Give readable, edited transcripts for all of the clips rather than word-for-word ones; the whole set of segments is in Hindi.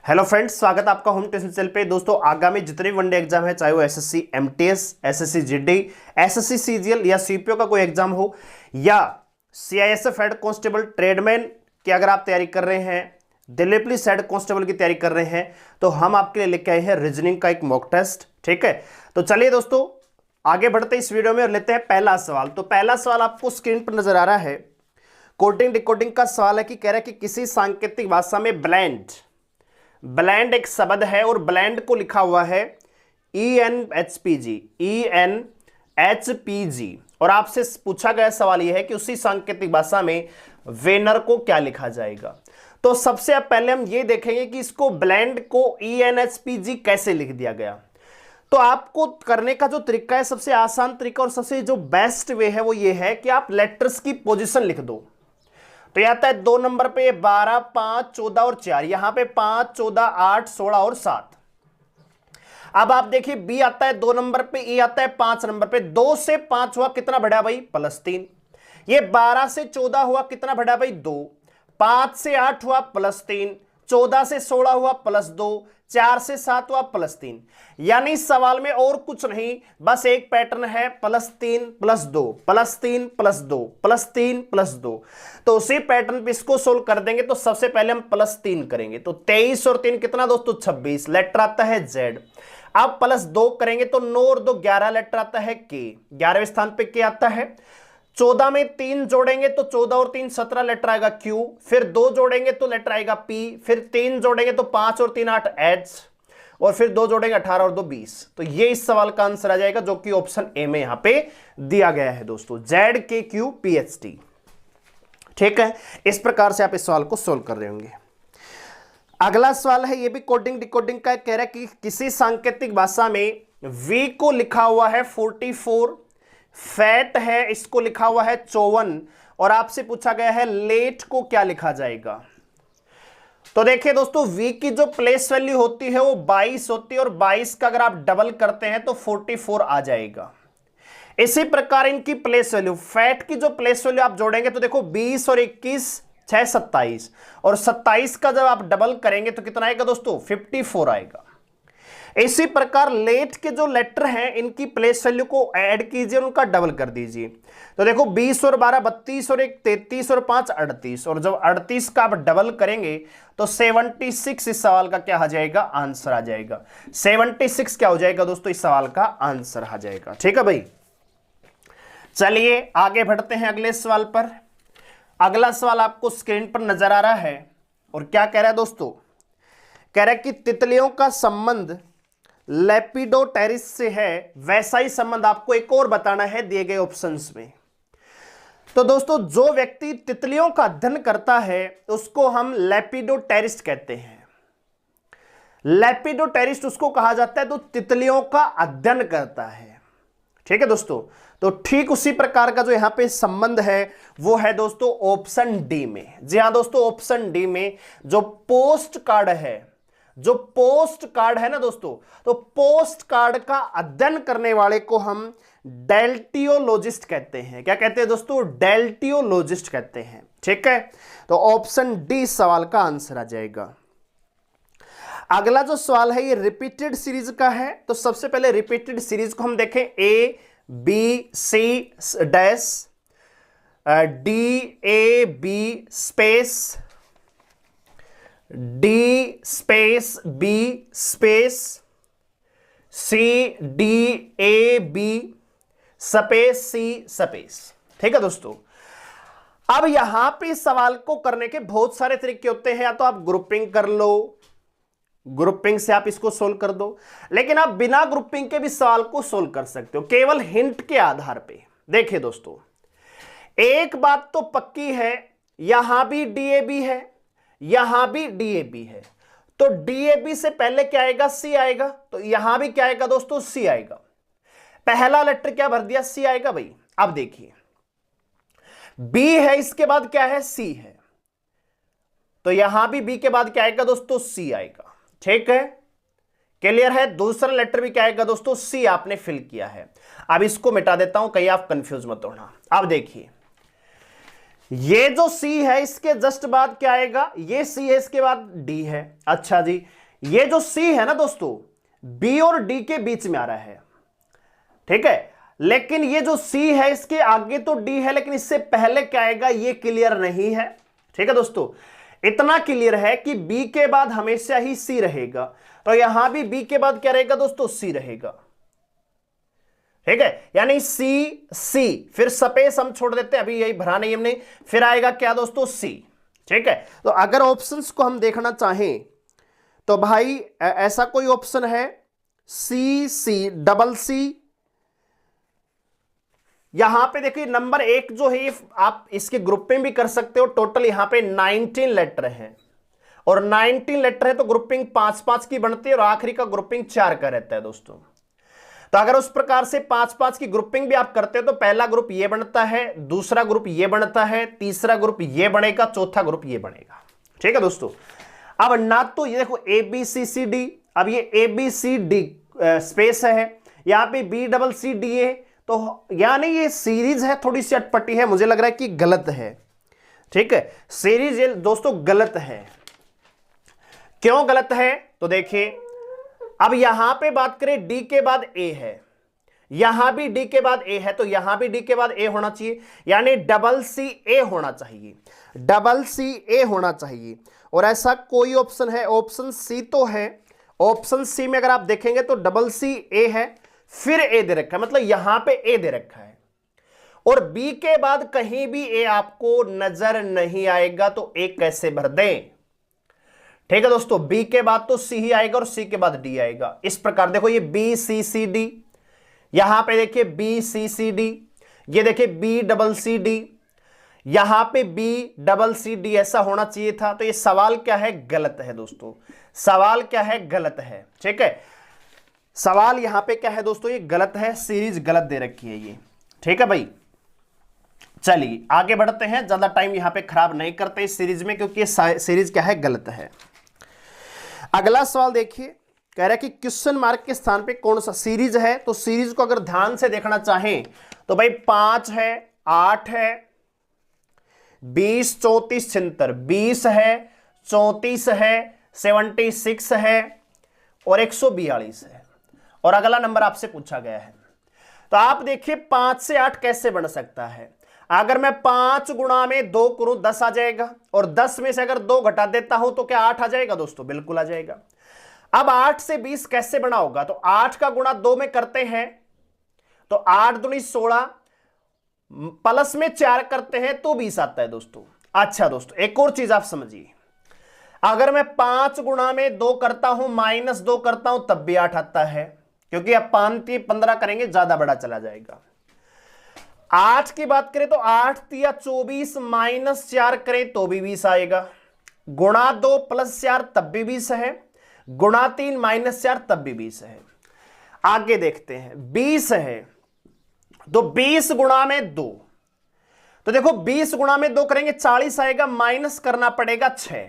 हेलो फ्रेंड्स, स्वागत है आपका होम ट्यूशन चैनल पे। दोस्तों, आगामी जितने भी वनडे एग्जाम है, चाहे वो SSC MTS, SSC GD, SSC CGL या सीपीओ का कोई एग्जाम हो, या सीआईएसएफ हेड कांस्टेबल, ट्रेडमैन की अगर आप तैयारी कर रहे हैं, दिल्ली पुलिस हेड कांस्टेबल की तैयारी कर रहे हैं, तो हम आपके लिए लेके आए हैं रीजनिंग का एक मॉक टेस्ट। ठीक है, तो चलिए दोस्तों आगे बढ़ते इस वीडियो में और लेते हैं पहला सवाल। तो पहला सवाल आपको स्क्रीन पर नजर आ रहा है। कोडिंग डिकोडिंग का सवाल है कि कह रहा है कि किसी सांकेतिक भाषा में ब्लेंड एक शब्द है और ब्लेंड को लिखा हुआ है ENHPG और आपसे पूछा गया सवाल यह है कि उसी सांकेतिक भाषा में वेनर को क्या लिखा जाएगा। तो सबसे पहले हम ये देखेंगे कि इसको ब्लेंड को ENHPG कैसे लिख दिया गया। तो आपको करने का जो तरीका है, सबसे आसान तरीका और सबसे जो बेस्ट वे है वो ये है कि आप लेटर्स की पोजीशन लिख दो। तो यह आता है 2 नंबर पे 12, 5, 14 और 4, यहां पे 5, 14, 8, 16 और 7। अब आप देखिए बी आता है 2 नंबर पे, ए आता है 5 नंबर पे। 2 से 5 हुआ कितना बढ़ा भाई? +3। ये 12 से 14 हुआ कितना बढ़ा भाई? 2। 5 से 8 हुआ +3, 14 से 16 हुआ +2, 4 से 7 हुआ +3। यानी सवाल में और कुछ नहीं, बस एक पैटर्न है, +3 +2, +3 +2, +3 +2। तो उसी पैटर्न पे इसको सोल्व कर देंगे। तो सबसे पहले हम +3 करेंगे, तो 23 और 3 कितना दोस्तों? 26। लेटर आता है Z। अब +2 करेंगे तो 9 और 2 11, लेटर आता है K। 11वें स्थान पे K आता है। 14 में 3 जोड़ेंगे तो 14 और 3 17, लेटर आएगा Q। फिर 2 जोड़ेंगे तो लेटर आएगा P। फिर 3 जोड़ेंगे तो 5 और 3 8 H। और फिर 2 जोड़ेंगे 18 और 2 20। तो ये इस सवाल का आंसर आ जाएगा, जो कि ऑप्शन ए में यहां पे दिया गया है दोस्तों, ZKQPHT। ठीक है, इस प्रकार से आप इस सवाल को सोल्व कर रहे होंगे। अगला सवाल है, ये भी कोडिंग डिकोडिंग का, कह रहा है कि किसी सांकेतिक भाषा में V को लिखा हुआ है 44, फैट है इसको लिखा हुआ है 54 और आपसे पूछा गया है लेट को क्या लिखा जाएगा। तो देखिए दोस्तों, V की जो प्लेस वैल्यू होती है वो 22 होती है और 22 का अगर आप डबल करते हैं तो 44 आ जाएगा। इसी प्रकार इनकी प्लेस वैल्यू, फैट की जो प्लेस वैल्यू आप जोड़ेंगे तो देखो 20 और 21 6 27 और 27 का जब आप डबल करेंगे तो कितना आएगा दोस्तों? 54 आएगा। इसी प्रकार लेट के जो लेटर हैं इनकी प्लेस वैल्यू को ऐड कीजिए और उनका डबल कर दीजिए। तो देखो 20 और 12 32 और 1 33 और 5 38 और जब 38 का आप डबल करेंगे तो 76 इस सवाल का क्या आ जाएगा? आंसर आ जाएगा। 76 क्या हो जाएगा दोस्तों? इस सवाल का आंसर आ जाएगा। ठीक है भाई, चलिए आगे बढ़ते हैं अगले सवाल पर। अगला सवाल आपको स्क्रीन पर नजर आ रहा है और क्या कह रहा है दोस्तों? कह रहा है कि तितलियों का संबंध लेपिडोप्टेरिस से है, वैसा ही संबंध आपको एक और बताना है दिए गए ऑप्शंस में। तो दोस्तों, जो व्यक्ति तितलियों का अध्ययन करता है उसको हम लेपिडोप्टेरिस्ट कहते हैं। लेपिडोप्टेरिस्ट उसको कहा जाता है तो तितलियों का अध्ययन करता है। ठीक है दोस्तों, तो ठीक उसी प्रकार का जो यहां पे संबंध है वो है दोस्तों ऑप्शन डी में। जी हां दोस्तों, ऑप्शन डी में जो पोस्ट कार्ड है ना दोस्तों, तो पोस्ट कार्ड का अध्ययन करने वाले को हम डेल्टियोलॉजिस्ट कहते हैं। क्या कहते हैं दोस्तों? डेल्टियोलॉजिस्ट कहते हैं। ठीक है, तो ऑप्शन डी सवाल का आंसर आ जाएगा। अगला जो सवाल है ये रिपीटेड सीरीज का है। तो सबसे पहले रिपीटेड सीरीज को हम देखें, ABC dash DAB space D space B space CDAB space C space. ठीक है दोस्तों, अब यहां पे सवाल को करने के बहुत सारे तरीके होते हैं। या तो आप ग्रुपिंग कर लो, ग्रुपिंग से आप इसको सोल्व कर दो, लेकिन आप बिना ग्रुपिंग के भी सवाल को सोल्व कर सकते हो, केवल हिंट के आधार पे। देखिए दोस्तों, एक बात तो पक्की है, यहां भी DAB है, यहां भी DAB है, तो DAB से पहले क्या आएगा? C आएगा। तो यहां भी क्या आएगा दोस्तों? C आएगा। पहला लेटर क्या भर दिया? C आएगा भाई। अब देखिए B है, इसके बाद क्या है? C है, तो यहां भी B के बाद क्या आएगा दोस्तों? C आएगा। ठीक है, क्लियर है। दूसरा लेटर भी क्या आएगा दोस्तों? C आपने फिल किया है। अब इसको मिटा देता हूं, कहीं आप कंफ्यूज मत होना। अब देखिए ये जो सी है इसके जस्ट बाद क्या आएगा, ये सी है इसके बाद डी है। अच्छा जी, ये जो सी है ना दोस्तों, बी और डी के बीच में आ रहा है, ठीक है। लेकिन ये जो सी है इसके आगे तो डी है, लेकिन इससे पहले क्या आएगा ये क्लियर नहीं है, ठीक है दोस्तों। इतना क्लियर है कि बी के बाद हमेशा ही सी रहेगा, तो यहां भी बी के बाद क्या रहेगा दोस्तों, सी रहेगा, ठीक है। यानी सी सी, फिर स्पेस हम छोड़ देते हैं, अभी यही भरा नहीं हमने, फिर आएगा क्या दोस्तों, सी, ठीक है। तो अगर ऑप्शंस को हम देखना चाहें तो भाई ऐसा कोई ऑप्शन है, सी सी डबल सी। यहां पे देखिए नंबर 1 जो है आप इसके ग्रुपिंग भी कर सकते हो। टोटल यहां पे 19 लेटर हैं, और 19 लेटर है तो ग्रुपिंग 5-5 की बनती है, और आखिरी का ग्रुपिंग 4 का रहता है दोस्तों। तो अगर उस प्रकार से 5-5 की ग्रुपिंग भी आप करते हो तो पहला ग्रुप ये बनता है, दूसरा ग्रुप ये बनता है, तीसरा ग्रुप ये बनेगा, चौथा ग्रुप ये बनेगा, ठीक है दोस्तों। अब ना तो ये देखो ए बी सी सी डी, अब ये A B C D space है, यहां पे B double C D A, तो यानी ये सीरीज है थोड़ी सी अटपटी है, मुझे लग रहा है कि गलत है, ठीक है। सीरीज ये दोस्तों गलत है। क्यों गलत है तो देखिए, अब यहां पे बात करें डी के बाद ए है, यहां भी डी के बाद ए है, तो यहां भी डी के बाद ए होना चाहिए, यानी डबल सी ए होना चाहिए, डबल सी ए होना चाहिए। और ऐसा कोई ऑप्शन है, ऑप्शन सी तो है, ऑप्शन सी में अगर आप देखेंगे तो डबल सी ए है, फिर ए दे रखा है, मतलब यहां पे ए दे रखा है, और बी के बाद कहीं भी ए आपको नजर नहीं आएगा, तो ए कैसे भर दें, ठीक है दोस्तों। बी के बाद तो सी ही आएगा और सी के बाद डी आएगा। इस प्रकार देखो ये बी सी सी डी, यहां पे देखिए बी सी सी डी, ये देखिए बी डबल सी डी, यहां पे बी डबल सी डी, ऐसा होना चाहिए था। तो ये सवाल क्या है, गलत है दोस्तों, सवाल क्या है, गलत है, ठीक है। सवाल यहां पे क्या है दोस्तों, ये गलत है, सीरीज गलत दे रखी है ये, ठीक है भाई। चलिए आगे बढ़ते हैं, ज्यादा टाइम यहां पे खराब नहीं करते इस सीरीज में, क्योंकि ये सीरीज क्या है, गलत है। अगला सवाल देखिए, कह रहा है कि क्वेश्चन मार्क के स्थान पे कौन सा सीरीज है, तो सीरीज को अगर ध्यान से देखना चाहें तो भाई 5 है, 8 है, 20 34 76, 20 है, 34 है, 76 है, और 142 है, और अगला नंबर आपसे पूछा गया है। तो आप देखिए 5 से 8 कैसे बन सकता है, अगर मैं 5 गुणा में 2 करूं 10 आ जाएगा, और 10 में से अगर 2 घटा देता हूं तो क्या 8 आ जाएगा दोस्तों, बिल्कुल आ जाएगा। अब 8 से 20 कैसे बना होगा, तो 8 का गुणा 2 में करते हैं तो 8 दूनी 16, प्लस में 4 करते हैं तो 20 आता है दोस्तों। अच्छा दोस्तों एक और चीज आप समझिए, अगर मैं 5 गुणा में 2 करता हूं -2 करता हूं तब भी 8 आता है, क्योंकि अब 5 15 करेंगे ज्यादा बड़ा चला जाएगा। 8 की बात करें तो 8 तिया 24 -4 करें तो भी 20 आएगा, गुणा 2 + 4 तब भी 20 है, गुणा 3 -4 तब भी 20 है। आगे देखते हैं, 20 है तो 20 गुणा में 2, तो देखो 20 गुणा में 2 करेंगे 40 आएगा, माइनस करना पड़ेगा 6,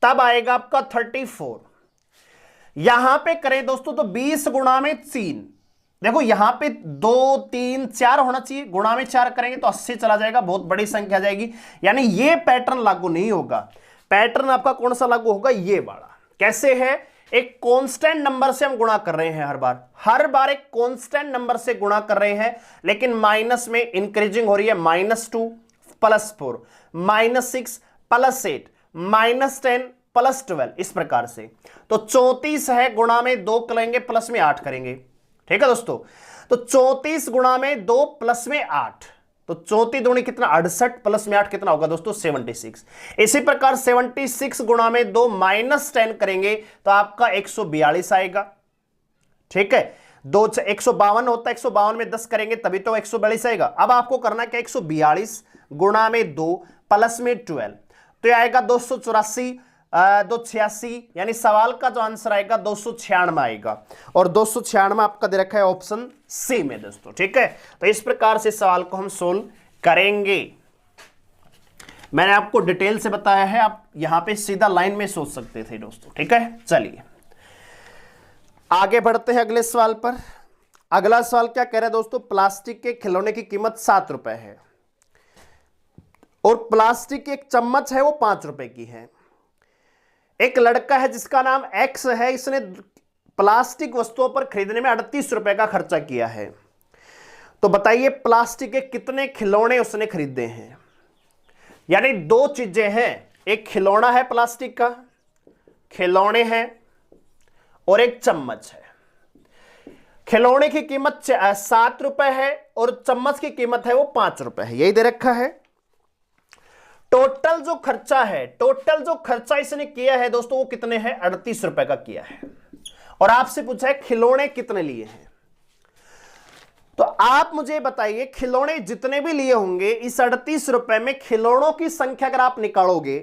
तब आएगा आपका 34। यहां पे करें दोस्तों तो 20 गुणा में 3, देखो यहां पे 2 3 4 होना चाहिए, गुणा में 4 करेंगे तो 80 चला जाएगा, बहुत बड़ी संख्या आ जाएगी। यानी ये पैटर्न लागू नहीं होगा, पैटर्न आपका कौन सा लागू होगा, ये वाला। कैसे है, एक कांस्टेंट नंबर से हम गुणा कर रहे हैं, हर बार एक कांस्टेंट नंबर से गुणा कर रहे हैं, लेकिन माइनस में इंक्रीजिंग हो रही है, -2 + 4 -6 + 8 -10 + 12, इस प्रकार से। तो 34 है, गुणा में 2 करेंगे प्लस में 8 करेंगे, ठीक है दोस्तों। तो 34 गुणा में 2 प्लस में 8, तो 34 दूनी कितना 68, प्लस में 8 कितना होगा दोस्तों 76। इसी प्रकार 76 गुणा में 2 -10 करेंगे तो आपका 142 आएगा, ठीक है। 152 होता है, 152 में 10 करेंगे तभी तो 142 आएगा। अब आपको करना क्या, 142 गुणा में 2 प्लस में 12, तो यह आएगा 284, 286, यानी सवाल का जो आंसर आएगा 296 आएगा, और 296 आपका दे रखा है ऑप्शन सी में दोस्तों, ठीक है। तो इस प्रकार से सवाल को हम सोल्व करेंगे। मैंने आपको डिटेल से बताया है, आप यहां पे सीधा लाइन में सोच सकते थे दोस्तों, ठीक है। चलिए आगे बढ़ते हैं अगले सवाल पर। अगला सवाल क्या कह रहा है दोस्तों, प्लास्टिक के खिलौने की कीमत 7 रुपए है और प्लास्टिक की एक चम्मच है वो 5 रुपए की है। एक लड़का है जिसका नाम एक्स है, इसने प्लास्टिक वस्तुओं पर खरीदने में 38 रुपए का खर्चा किया है। तो बताइए प्लास्टिक के कितने खिलौने उसने खरीदे हैं। यानी दो चीजें हैं, एक खिलौना है प्लास्टिक का, खिलौने हैं, और एक चम्मच है। खिलौने की कीमत 7 रुपए है और चम्मच की कीमत है वो 5 रुपए है, यही दे रखा है। टोटल जो खर्चा इसने किया है दोस्तों वो कितने हैं, 38 रुपए का किया है। और आपसे पूछा है खिलौने कितने लिए हैं। तो आप मुझे बताइए खिलौने जितने भी लिए होंगे इस 38 रुपए में खिलौनों की संख्या अगर आप निकालोगे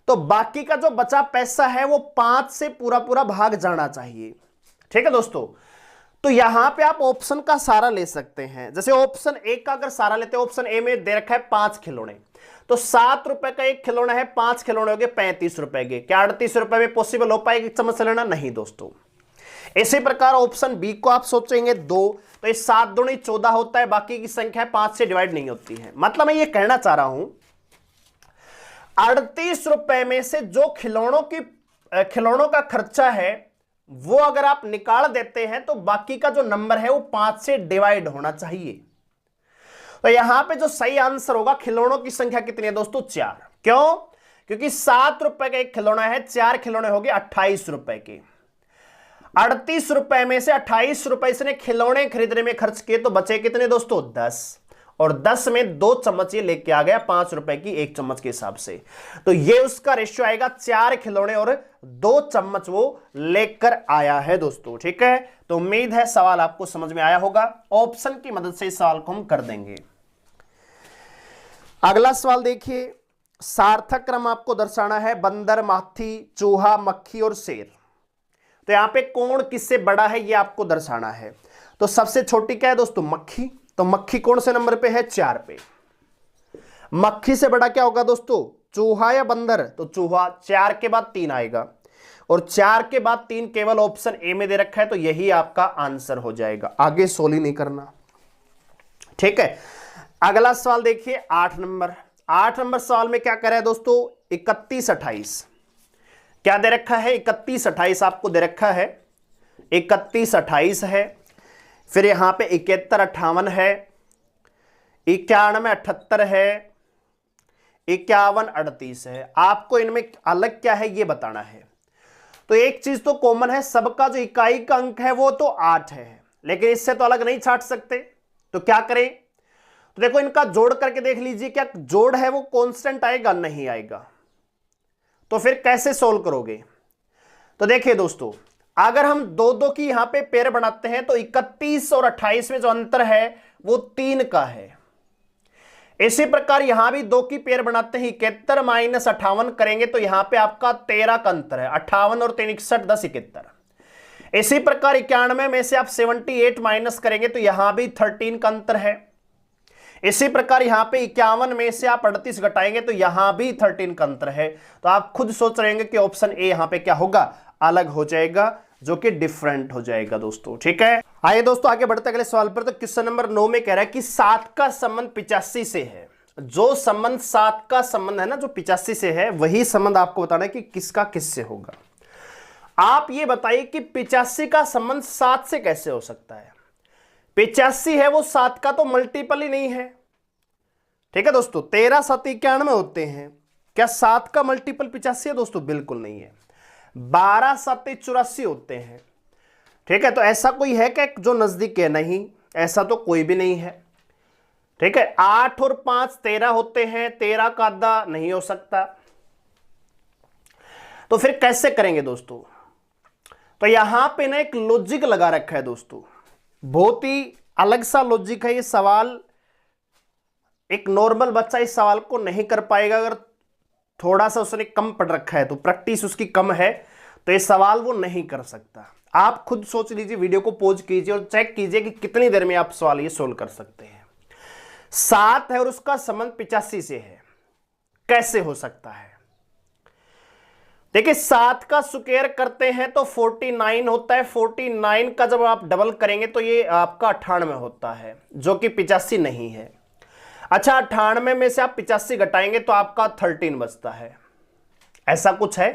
तो बाकी का जो बचा पैसा है वो 5 से पूरा पूरा भाग जाना चाहिए। ठीक है दोस्तों, तो यहां पे आप ऑप्शन का सहारा ले सकते हैं। जैसे ऑप्शन ए का अगर सहारा लेते हैं, ऑप्शन ए में दे रखा है 5 खिलौने, तो 7 रुपए का एक खिलौना है, 5 खिलौने हो गए 35 रुपए के। क्या 38 रुपए में पॉसिबल हो पाएगी चम्मच से लेना? नहीं दोस्तों। इसी प्रकार ऑप्शन बी को आप सोचेंगे 2, तो ये 7 दूनी 14 होता है, बाकी की संख्या 5 से डिवाइड नहीं होती है। मतलब मैं ये कहना चाह रहा हूं 38 रुपए में से जो खिलौनों का खर्चा है वो अगर आप निकाल देते हैं तो बाकी का जो नंबर है वो 5 से डिवाइड होना चाहिए। तो यहां पे जो सही आंसर होगा, खिलौनों की संख्या कितनी है दोस्तों? 4। क्यों? क्योंकि 7 रुपए का एक खिलौना है, 4 खिलौने हो गए 28 रुपए के। 38 रुपए में से 28 रुपए इसने खिलौने खरीदने में खर्च किए, तो बचे कितने दोस्तों? 10। और 10 में 2 चम्मच ये लेके आ गया 5 रुपए की एक चम्मच के हिसाब से। तो ये उसका रेशियो आएगा 4 खिलौने और 2 चम्मच वो लेकर आया है दोस्तों। ठीक है, तो उम्मीद है सवाल आपको समझ में आया होगा। ऑप्शन की मदद से इस सवाल को हम कर देंगे। अगला सवाल देखिए, सार्थक क्रम आपको दर्शाना है। बंदर, हाथी, चूहा, मक्खी और शेर। तो यहां पे कौन किससे बड़ा है ये आपको दर्शाना है। तो सबसे छोटी क्या है दोस्तों? मक्खी। तो मक्खी कौन से नंबर पे है? 4 पे। मक्खी से बड़ा क्या होगा दोस्तों? चूहा या बंदर? तो चूहा। 4 के बाद 3 आएगा और 4 के बाद 3 केवल ऑप्शन ए में दे रखा है, तो यही आपका आंसर हो जाएगा। आगे सोली नहीं करना। ठीक है, अगला सवाल देखिए 8 नंबर। 8 नंबर सवाल में क्या कर रहा है दोस्तों? 31, 28 क्या दे रखा है? 31, 28 आपको दे रखा है। 31, 28 है, फिर यहां पे 71, 58 है, 91, 78 है, 51, 38 है। आपको इनमें अलग क्या है ये बताना है। तो एक चीज तो कॉमन है, सबका जो इकाई का अंक है वो तो 8 है, लेकिन इससे तो अलग नहीं छाट सकते। तो क्या करें? तो देखो इनका जोड़ करके देख लीजिए, क्या जोड़ है वो कांस्टेंट आएगा? नहीं आएगा। तो फिर कैसे सोल्व करोगे? तो देखिए दोस्तों, अगर हम 2-2 की यहां पे पेयर बनाते हैं तो 31 और 28 में जो अंतर है वो 3 का है। इसी प्रकार यहां भी 2 की पेयर बनाते हैं, 71 माइनस 58 करेंगे तो यहां पे आपका 13 का अंतर है। 58 और 3 61, 10 71। इसी प्रकार 91 में से आप 78 माइनस करेंगे तो यहां भी 13 का अंतर है। इसी प्रकार यहां पे 51 में से आप 38 घटाएंगे तो यहां भी 13 का अंतर है। तो आप खुद सोच रहे हैं कि ऑप्शन ए यहां पे क्या होगा? अलग हो जाएगा, जो कि डिफरेंट हो जाएगा दोस्तों। ठीक है, आइए दोस्तों आगे बढ़ते अगले सवाल पर। तो क्वेश्चन नंबर 9 में कह रहा है कि 7 का संबंध 85 से है। जो संबंध 7 का संबंध है ना, जो 85 से है, वही संबंध आपको बताना है कि किसका किससे होगा। आप ये बताइए कि 85 का संबंध 7 से कैसे हो सकता है? 85 है वो 7 का तो मल्टीपल ही नहीं है। ठीक है दोस्तों, 13, 7, 91 होते हैं। क्या 7 का मल्टीपल 85 है दोस्तों? बिल्कुल नहीं है। 12, 7, 84 होते हैं। ठीक है, तो ऐसा कोई है क्या जो नजदीक है? नहीं, ऐसा तो कोई भी नहीं है। ठीक है, 8 और 5 13 होते हैं, 13 का आधा नहीं हो सकता। तो फिर कैसे करेंगे दोस्तों? तो यहां पे ना एक लॉजिक लगा रखा है दोस्तों, बहुत ही अलग सा लॉजिक है ये सवाल। एक नॉर्मल बच्चा इस सवाल को नहीं कर पाएगा। अगर थोड़ा सा उसने कम पढ़ रखा है, तो प्रैक्टिस उसकी कम है, तो ये सवाल वो नहीं कर सकता। आप खुद सोच लीजिए, वीडियो को पॉज कीजिए और चेक कीजिए कि कितनी देर में आप सवाल ये सोल्व कर सकते हैं। 7 है और उसका संबंध 85 से है, कैसे हो सकता है? देखिए 7 का स्क्वायर करते हैं तो 49 होता है। 49 का जब आप डबल करेंगे तो ये आपका 98 होता है, जो कि 85 नहीं है। अच्छा 98 में से आप 85 घटाएंगे तो आपका 13 बचता है, ऐसा कुछ है।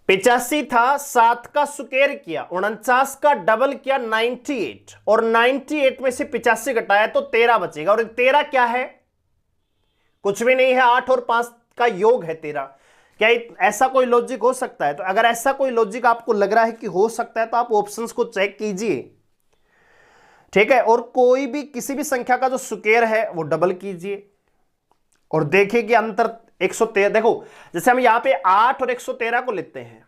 85 था, 7 का स्क्वायर किया, 49 का डबल किया 98, और 98 में से 85 घटाया तो 13 बचेगा। और 13 क्या है? कुछ भी नहीं है, 8 और 5 का योग है 13। क्या ऐसा कोई लॉजिक हो सकता है? तो अगर ऐसा कोई लॉजिक आपको लग रहा है कि हो सकता है तो आप ऑप्शंस को चेक कीजिए, ठीक है। और कोई भी किसी भी संख्या का जो स्क्वायर है वो डबल कीजिए और देखिए कि अंतर 113। देखो जैसे हम यहां पे 8 और 113 को लेते हैं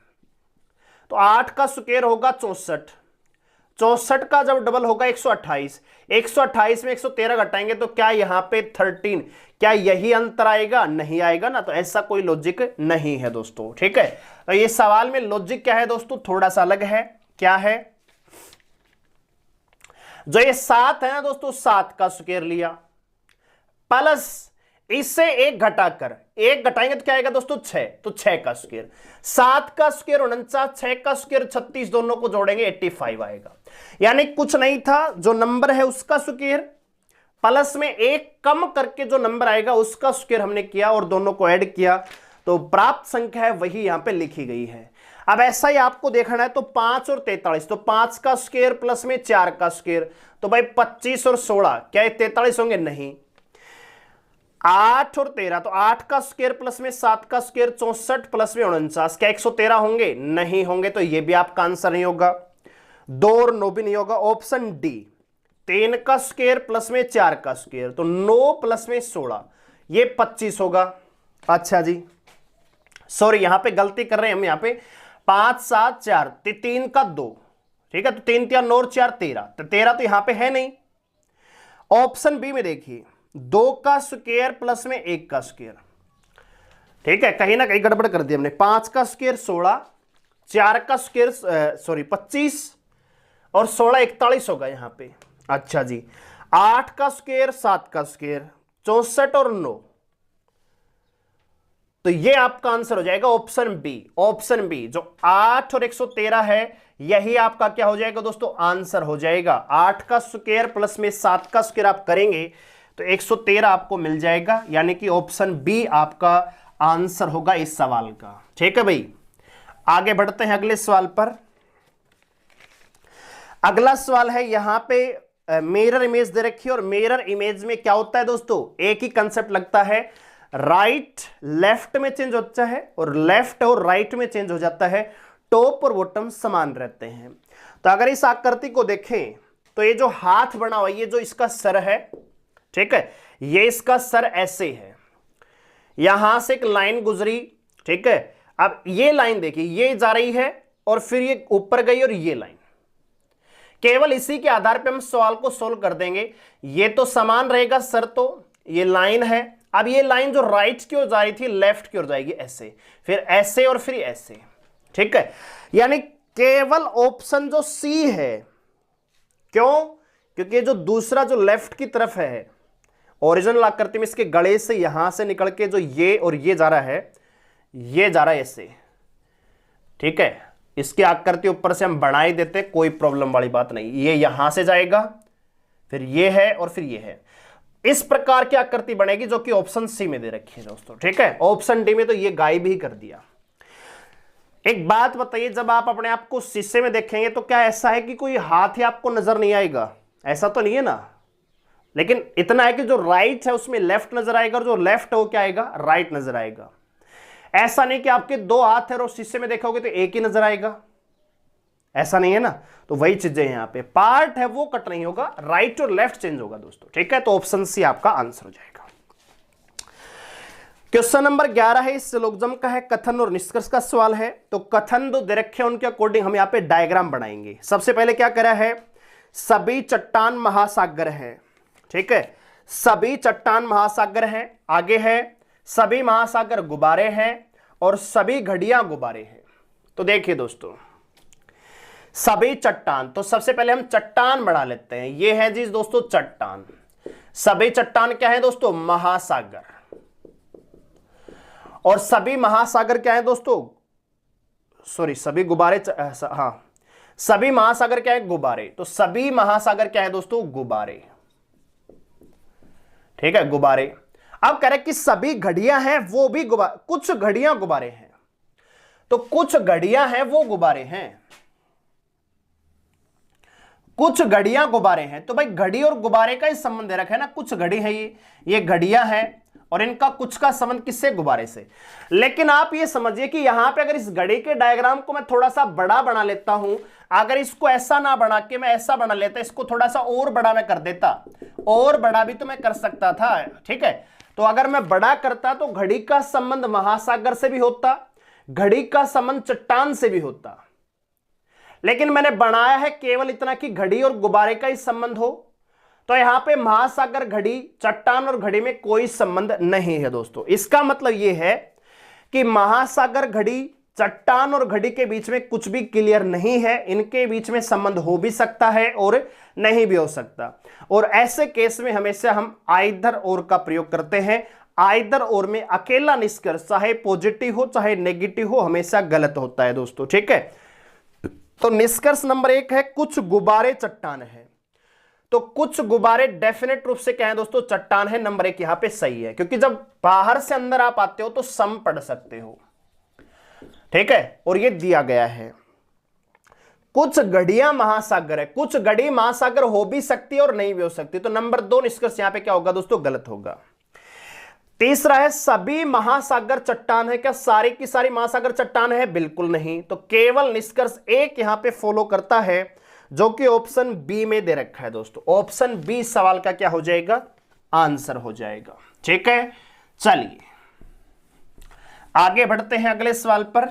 तो 8 का स्क्वायर होगा 64, 64 का जब डबल होगा 128, 128 में 113 घटाएंगे तो क्या यहां पे 13, क्या यही अंतर आएगा? नहीं आएगा ना। तो ऐसा कोई लॉजिक नहीं है दोस्तों, ठीक है। तो ये सवाल में लॉजिक क्या है दोस्तों? थोड़ा सा अलग है। क्या है? जो ये 7 है ना दोस्तों, 7 का स्क्वायर लिया प्लस इससे 1 घटाकर, 1 घटाएंगे तो क्या आएगा दोस्तों? 6, तो 6 का स्क्वायर, 7 का स्क्वायर 49, 6 का स्क्वायर 36, दोनों को जोड़ेंगे 85 आएगा। यानी कुछ नहीं था, जो नंबर है उसका स्क्वायर प्लस में 1 कम करके जो नंबर आएगा उसका स्क्वायर हमने किया और दोनों को ऐड किया, तो प्राप्त संख्या है वही यहां पे लिखी गई है। अब ऐसा ही आपको देखना है तो 5 और 43, तो 5 का स्क्वायर प्लस में 4 का स्क्वायर, तो भाई 25 और 16 क्या ये 43 होंगे? नहीं। 8 और 13, तो 8 का स्क्वायर प्लस में 7 का स्क्वायर 64 प्लस में 49, क्या 113 होंगे? नहीं होंगे, तो ये भी आपका आंसर नहीं होगा। 2 और 9 भी नहीं होगा। ऑप्शन डी 3 का स्क्वायर प्लस में 4 का स्क्वायर, तो 9 प्लस में 16 ये 25 होगा। अच्छा जी, सॉरी यहां पे गलती कर रहे हैं हम, यहां पे 5 7 4 3 का 2, ठीक है, तो 3 3 9 और 4 13, तो 13 तो यहां पे है नहीं। ऑप्शन बी में देखिए 2 का स्क्वायर प्लस में 1 का स्क्वायर, ठीक है, कहीं ना कहीं गड़बड़ कर दी हमने। 5 का स्क्वायर 16, 4 का स्क्वायर सॉरी 25 और 16 41 होगा यहां पे। अच्छा जी, 8 का स्क्वायर 7 का स्क्वायर 64 और 9, तो ये आपका आंसर हो जाएगा ऑप्शन बी। ऑप्शन बी जो 8 और 113 है यही आपका क्या हो जाएगा दोस्तों? आंसर हो जाएगा। 8 का स्क्वायर प्लस में 7 का स्क्वायर आप करेंगे तो 113 आपको मिल जाएगा, यानी कि ऑप्शन बी आपका आंसर होगा इस सवाल का, ठीक है भाई। आगे बढ़ते हैं अगले सवाल पर। अगला सवाल है यहां पे मिरर इमेज दे रखी है और मिरर इमेज में क्या होता है दोस्तों? एक ही कंसेप्ट लगता है, राइट लेफ्ट में चेंज होता है और लेफ्ट और राइट में चेंज हो जाता है, टॉप और बॉटम समान रहते हैं। तो अगर इस आकृति को देखें तो ये जो हाथ बना हुआ है, ये जो इसका सर है, ठीक है, ये इसका सर ऐसे है, यहां से एक लाइन गुजरी, ठीक है। अब ये लाइन देखिए, ये जा रही है और फिर ये ऊपर गई और ये लाइन, केवल इसी के आधार पे हम सवाल को सोल्व कर देंगे। ये तो समान रहेगा सर, तो ये लाइन है। अब ये लाइन जो राइट की ओर जा रही थी लेफ्ट की ओर जाएगी ऐसे, फिर ऐसे और फिर ऐसे, ठीक है। यानी केवल ऑप्शन जो सी है, क्यों? क्योंकि जो दूसरा जो लेफ्ट की तरफ है ओरिजिनल आकृति में, इसके गले से यहां से निकल के जो ये और ये जा रहा है, ये जा रहा है ऐसे, ठीक है। इसकी आकृति ऊपर से हम बढ़ा ही देते, कोई प्रॉब्लम वाली बात नहीं। ये यहां से जाएगा, फिर ये है और फिर ये है, इस प्रकार की आकृति बनेगी जो कि ऑप्शन सी में दे रखी है दोस्तों, ठीक है। ऑप्शन डी में तो ये गायब ही कर दिया। एक बात बताइए, जब आप अपने आप को शीशे में देखेंगे तो क्या ऐसा है कि कोई हाथ ही आपको नजर नहीं आएगा? ऐसा तो नहीं है ना। लेकिन इतना है कि जो राइट है उसमें लेफ्ट नजर आएगा और जो लेफ्ट है वो क्या आएगा? राइट नजर आएगा। ऐसा नहीं कि आपके 2 हाथ है और शीशे में देखोगे तो एक ही नजर आएगा, ऐसा नहीं है ना। तो वही चीजें यहां पे पार्ट है वो कट नहीं होगा, राइट और लेफ्ट चेंज होगा दोस्तों, ठीक है। तो ऑप्शन सी आपका आंसर हो जाएगा। क्वेश्चन नंबर 11 है, इस लोकजम का है, कथन और निष्कर्ष का सवाल है। तो कथन जो दे रखे हैं उनके अकॉर्डिंग हम यहां पे डायग्राम बनाएंगे। सबसे पहले क्या करा है? सभी चट्टान महासागर है, ठीक है, सभी चट्टान महासागर है। आगे है सभी महासागर गुब्बारे हैं और सभी घड़ियां गुब्बारे हैं। तो देखिए दोस्तों, सभी चट्टान, तो सबसे पहले हम चट्टान बना लेते हैं। ये है जी दोस्तों चट्टान। सभी चट्टान क्या है दोस्तों? महासागर। और सभी महासागर क्या है दोस्तों? सॉरी, सभी गुब्बारे, हाँ, सभी महासागर क्या है? गुब्बारे। तो सभी महासागर क्या है दोस्तों? गुब्बारे, ठीक है, गुब्बारे। अब कह रहे कि सभी घड़ियां हैं वो भी गुब्बारे, कुछ घड़ियां गुब्बारे हैं, तो कुछ घड़ियां हैं वो गुब्बारे हैं, कुछ घड़ियां गुब्बारे हैं। तो भाई घड़ी और गुब्बारे का ही संबंध दे रखा है ना, कुछ घड़ी है, ये घड़ियां हैं और इनका कुछ का संबंध किससे, गुब्बारे से। लेकिन आप ये समझिए कि यहां पे अगर इस घड़ी के डायग्राम को मैं थोड़ा सा बड़ा बना लेता हूं, अगर इसको ऐसा ना बना के मैं ऐसा बना लेता, इसको थोड़ा सा और बड़ा मैं कर देता, और बड़ा भी तो मैं कर सकता था, ठीक है। तो अगर मैं बड़ा करता तो घड़ी का संबंध महासागर से भी होता, घड़ी का संबंध चट्टान से भी होता, लेकिन मैंने बनाया है केवल इतना कि घड़ी और गुब्बारे का ही संबंध हो। तो यहां पे महासागर, घड़ी, चट्टान और घड़ी में कोई संबंध नहीं है दोस्तों। इसका मतलब यह है कि महासागर, घड़ी, चट्टान और घड़ी के बीच में कुछ भी क्लियर नहीं है, इनके बीच में संबंध हो भी सकता है और नहीं भी हो सकता। और ऐसे केस में हमेशा हम आइदर और का प्रयोग करते हैं। आइदर और में अकेला निष्कर्ष चाहे पॉजिटिव हो चाहे नेगेटिव हो हमेशा गलत होता है दोस्तों, ठीक है। तो निष्कर्ष नंबर 1 है कुछ गुब्बारे चट्टान है। तो कुछ गुब्बारे डेफिनेट रूप से क्या है दोस्तों, चट्टान है। नंबर 1 यहां पे सही है, क्योंकि जब बाहर से अंदर आप आते हो तो सम पढ़ सकते हो, ठीक है। और ये दिया गया है कुछ घड़ियां महासागर है, कुछ घड़ी महासागर हो भी सकती है और नहीं भी हो सकती। तो नंबर 2 निष्कर्ष यहां पे क्या होगा दोस्तों, गलत होगा। तीसरा है सभी महासागर चट्टान है। क्या सारी की सारी महासागर चट्टान है? बिल्कुल नहीं। तो केवल निष्कर्ष 1 यहां पे फॉलो करता है, जो कि ऑप्शन बी में दे रखा है दोस्तों। ऑप्शन बी सवाल का क्या हो जाएगा, आंसर हो जाएगा, ठीक है। चलिए आगे बढ़ते हैं अगले सवाल पर।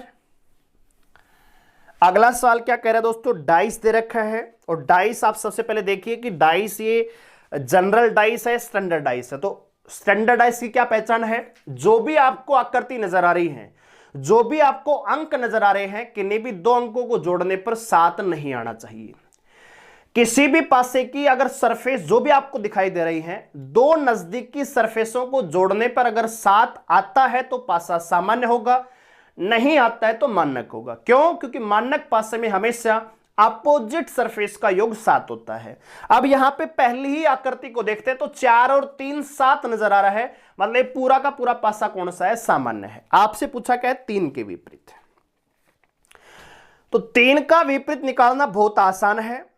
अगला सवाल क्या कह रहा है दोस्तों, डाइस दे रखा है। और डाइस आप सबसे पहले देखिए कि डाइस ये जनरल डाइस है, स्टैंडर्ड डाइस है। तो स्टैंडर्ड डाइस की क्या पहचान है, जो भी आपको आकृति नजर आ रही है, जो भी आपको अंक नजर आ रहे हैं, किन्हीं भी 2 अंकों को जोड़ने पर 7 नहीं आना चाहिए। किसी भी पासे की अगर सरफेस जो भी आपको दिखाई दे रही है, 2 नजदीकी सरफेसों को जोड़ने पर अगर 7 आता है तो पासा सामान्य होगा, नहीं आता है तो मानक होगा। क्यों? क्योंकि मानक पासे में हमेशा अपोजिट सरफेस का योग 7 होता है। अब यहां पे पहली ही आकृति को देखते हैं तो 4 और 3 7 नजर आ रहा है, मतलब पूरा का पूरा पासा कौन सा है, सामान्य है। आपसे पूछा क्या है, 3 के विपरीत। तो 3 का विपरीत निकालना बहुत आसान है।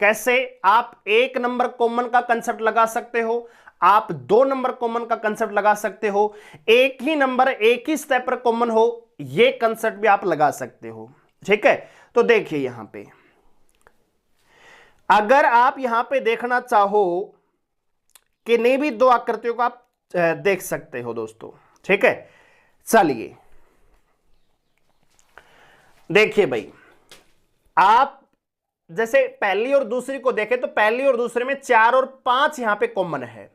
कैसे? आप 1 नंबर कॉमन का कंसेप्ट लगा सकते हो, आप 2 नंबर कॉमन का कंसेप्ट लगा सकते हो, एक ही नंबर एक ही स्टेप पर कॉमन हो, यह कंसेप्ट भी आप लगा सकते हो, ठीक है। तो देखिए यहां पे अगर आप यहां पे देखना चाहो कि नहीं भी 2 आकृतियों को आप देख सकते हो दोस्तों, ठीक है। चलिए देखिए भाई, आप जैसे पहली और दूसरी को देखें तो पहली और दूसरे में 4 और 5 यहां पे कॉमन है।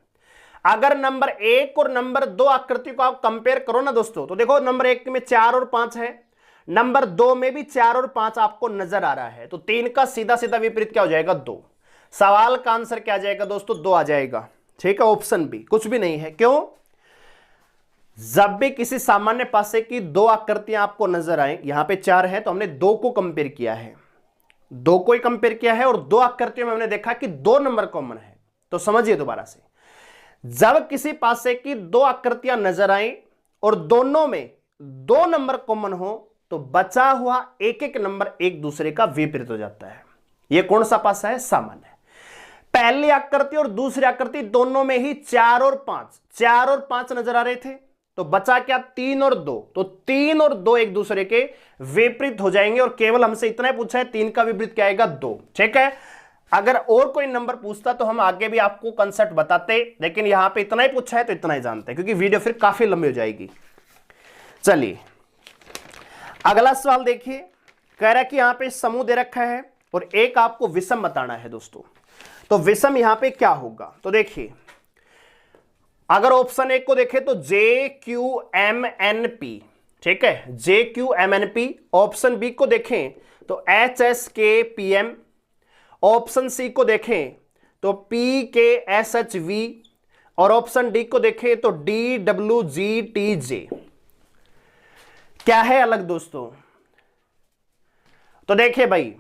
अगर नंबर 1 और नंबर 2 आकृति को आप कंपेयर करो ना दोस्तों, तो देखो नंबर 1 में 4 और 5 है, नंबर 2 में भी 4 और 5 आपको नजर आ रहा है। तो 3 का सीधा सीधा विपरीत क्या हो जाएगा, 2। सवाल का आंसर क्या आ जाएगा दोस्तों, 2 आ जाएगा, ठीक है। ऑप्शन बी, कुछ भी नहीं है। क्यों? जब भी किसी सामान्य पासे की 2 आकृतियां आपको नजर आए, यहां पे 4 है तो हमने 2 को कंपेयर किया है, 2 को ही कंपेयर किया है, और 2 आकृतियों में हमने देखा कि 2 नंबर कॉमन है। तो समझिए दोबारा से, जब किसी पासे की 2 आकृतियां नजर आए और दोनों में 2 नंबर कॉमन हो तो बचा हुआ एक एक नंबर एक दूसरे का विपरीत हो जाता है। यह कौन सा पासा है, सामान्य। पहली आकृति और दूसरी आकृति दोनों में ही 4 और 5 नजर आ रहे थे, तो बचा क्या, 3 और 2। तो 3 और 2 एक दूसरे के विपरीत हो जाएंगे, और केवल हमसे इतना ही पूछा है 3 का विपरीत क्या आएगा, 2, ठीक है। अगर और कोई नंबर पूछता तो हम आगे भी आपको कंसेप्ट बताते, लेकिन यहां पे इतना ही पूछा है तो इतना ही जानते हैं, क्योंकि वीडियो फिर काफी लंबी हो जाएगी। चलिए अगला सवाल देखिए, कह रहा है कि यहां पे समूह दे रखा है और एक आपको विषम बताना है दोस्तों। तो विषम यहां पे क्या होगा, तो देखिए अगर ऑप्शन 1 को देखें तो JQMNP, ठीक है, JQMNP। ऑप्शन बी को देखें तो HSKPM। ऑप्शन सी को देखें तो PKSHV, और ऑप्शन डी को देखें तो DWGTJ। क्या है अलग दोस्तों? तो देखिए भाई,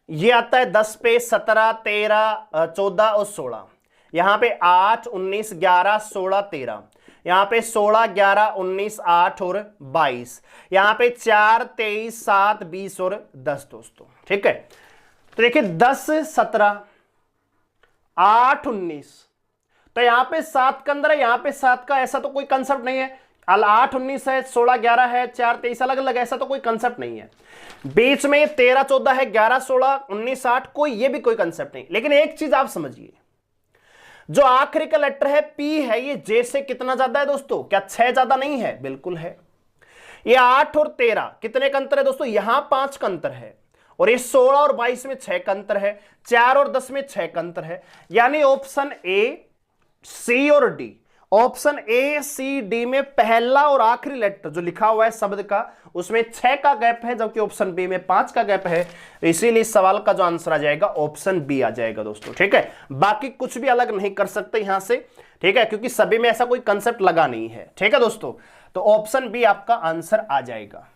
ये आता है 10 पे 17, 13, 14 और 16। यहां पे 8 19 11 16 13, यहां पे 16 11 19 8 और 22, यहां पे 4 23 7 20 और 10 दोस्तों। ठीक है, तो देखिए 10 17 8 19, तो यहां पे 7 का अंदर है, यहां पे 7 का, ऐसा तो कोई कंसेप्ट नहीं है। 8 19 है, 16 11 है, 4 23 अलग अलग, ऐसा तो कोई कंसेप्ट नहीं है। बीच में 13 14 है, 11 16 19 8, कोई ये भी कोई कंसेप्ट नहीं। लेकिन एक चीज आप समझिए, जो आखिरी का लेटर है पी है, ये जे से कितना ज्यादा है दोस्तों? क्या 6 ज्यादा नहीं है? बिल्कुल है। ये 8 और 13 कितने का अंतर है दोस्तों? यहां 5 का अंतर है, और ये 16 और 22 में 6 का अंतर है, 4 और 10 में 6 का अंतर है। यानी ऑप्शन ए सी और D, option A C D में पहला और आखिरी लेटर जो लिखा हुआ है शब्द का, उसमें 6 का गैप है, जबकि ऑप्शन बी में 5 का गैप है। तो इसीलिए इस सवाल का जो आंसर आ जाएगा ऑप्शन बी आ जाएगा दोस्तों। ठीक है, बाकी कुछ भी अलग नहीं कर सकते यहां से। ठीक है, क्योंकि सभी में ऐसा कोई कंसेप्ट लगा नहीं है। ठीक है दोस्तों, तो ऑप्शन बी आपका आंसर आ जाएगा।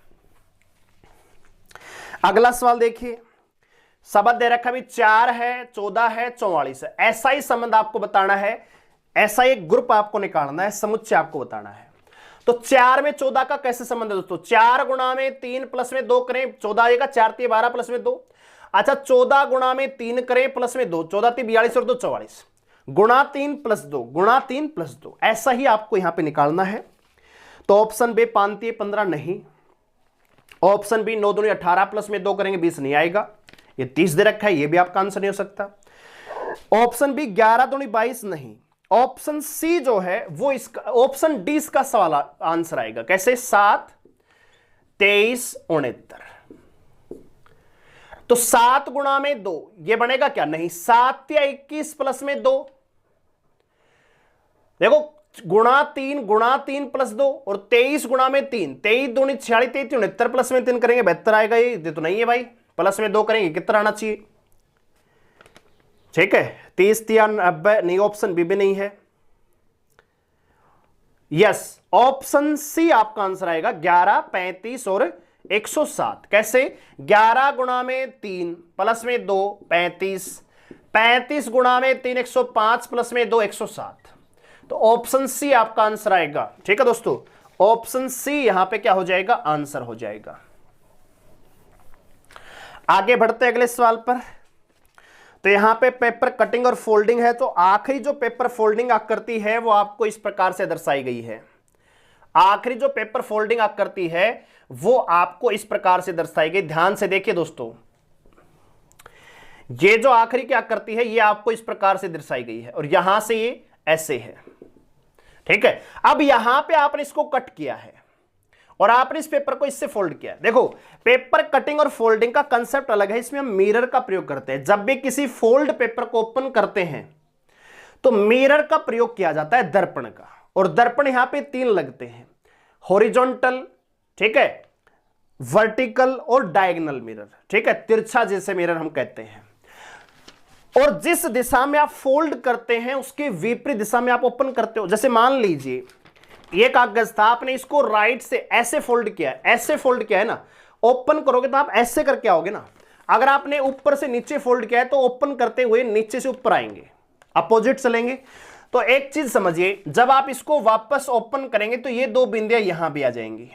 अगला सवाल देखिए, शब्द दे रखा भी 4 है, 14 है, 44 है। ऐसा ही संबंध आपको बताना है, ऐसा एक ग्रुप आपको निकालना है, समुच्चय आपको बताना है। तो 4 में 14 का कैसे संबंध है दोस्तों? 4 गुणा में 3 प्लस में 2 करें, 14 आएगा, 4 3 12 प्लस में 2। अच्छा, 14 गुणा में 3 करें प्लस में 2, 14 3 42 और 2 44, गुणा 3 प्लस 2, गुणा 3 प्लस 2, ऐसा ही आपको यहां पे निकालना है। तो ऑप्शन बी 5 3 15 नहीं, ऑप्शन बी 9 दूनी 18 प्लस में 2 करेंगे 20 नहीं आएगा, ये 30 दे रखा है, ये भी आपका आंसर नहीं हो सकता। ऑप्शन बी 11 दूनी 22 नहीं, ऑप्शन सी जो है वो इसका, ऑप्शन डी इसका सवाल आंसर आएगा। कैसे? 7 23 69। तो 7 गुणा में 2 ये बनेगा क्या? नहीं, 7 या 21 प्लस में 2, देखो गुणा 3 प्लस 2, और 23 गुणा में 3, 23 दूनी 46 23 69 प्लस में 3 करेंगे 72 आएगा। ये तो नहीं है भाई, प्लस में 2 करेंगे कितना आना चाहिए? ठीक है, 30 90 नहीं, ऑप्शन बी भी नहीं है। यस, ऑप्शन सी आपका आंसर आएगा 11 35 और 107। कैसे? 11 गुणा में 3 प्लस में 2 35, 35 गुणा में 3 105 प्लस में 2 107। तो ऑप्शन सी आपका आंसर आएगा। ठीक है दोस्तों, ऑप्शन सी यहां पे क्या हो जाएगा? आंसर हो जाएगा। आगे बढ़ते अगले सवाल पर। तो यहां पे पेपर कटिंग और फोल्डिंग है, तो आखिरी जो पेपर फोल्डिंग आकृति है वो आपको इस प्रकार से दर्शाई गई है। आखिरी जो पेपर फोल्डिंग आकृति है वो आपको इस प्रकार से दर्शाई गई। ध्यान से देखिए दोस्तों, ये जो आखिरी की आकृति है ये आपको इस प्रकार से दर्शाई गई है, और यहां से ये ऐसे है। ठीक है, अब यहां पे आपने इसको कट किया है और आपने इस पेपर को इससे फोल्ड किया। देखो, पेपर कटिंग और फोल्डिंग का कंसेप्ट अलग है, इसमें हम मिरर का प्रयोग करते हैं। जब भी किसी फोल्ड पेपर को ओपन करते हैं तो मिरर का प्रयोग किया जाता है, दर्पण का। और दर्पण यहां पे 3 लगते हैं, हॉरिजॉन्टल, ठीक है, वर्टिकल और डायगोनल मिरर। ठीक है, तिरछा जैसे मिरर हम कहते हैं। और जिस दिशा में आप फोल्ड करते हैं उसके विपरीत दिशा में आप ओपन करते हो। जैसे मान लीजिए ये कागज था, आपने इसको राइट से ऐसे फोल्ड किया है, ऐसे फोल्ड किया है ना, ओपन करोगे तो आप ऐसे करके आओगे ना। अगर आपने ऊपर से नीचे फोल्ड किया है तो ओपन करते हुए नीचे से ऊपर आएंगे, अपोजिट चलेंगे। तो एक चीज समझिए, जब आप इसको वापस ओपन करेंगे तो ये 2 बिंदियां यहां भी आ जाएंगी।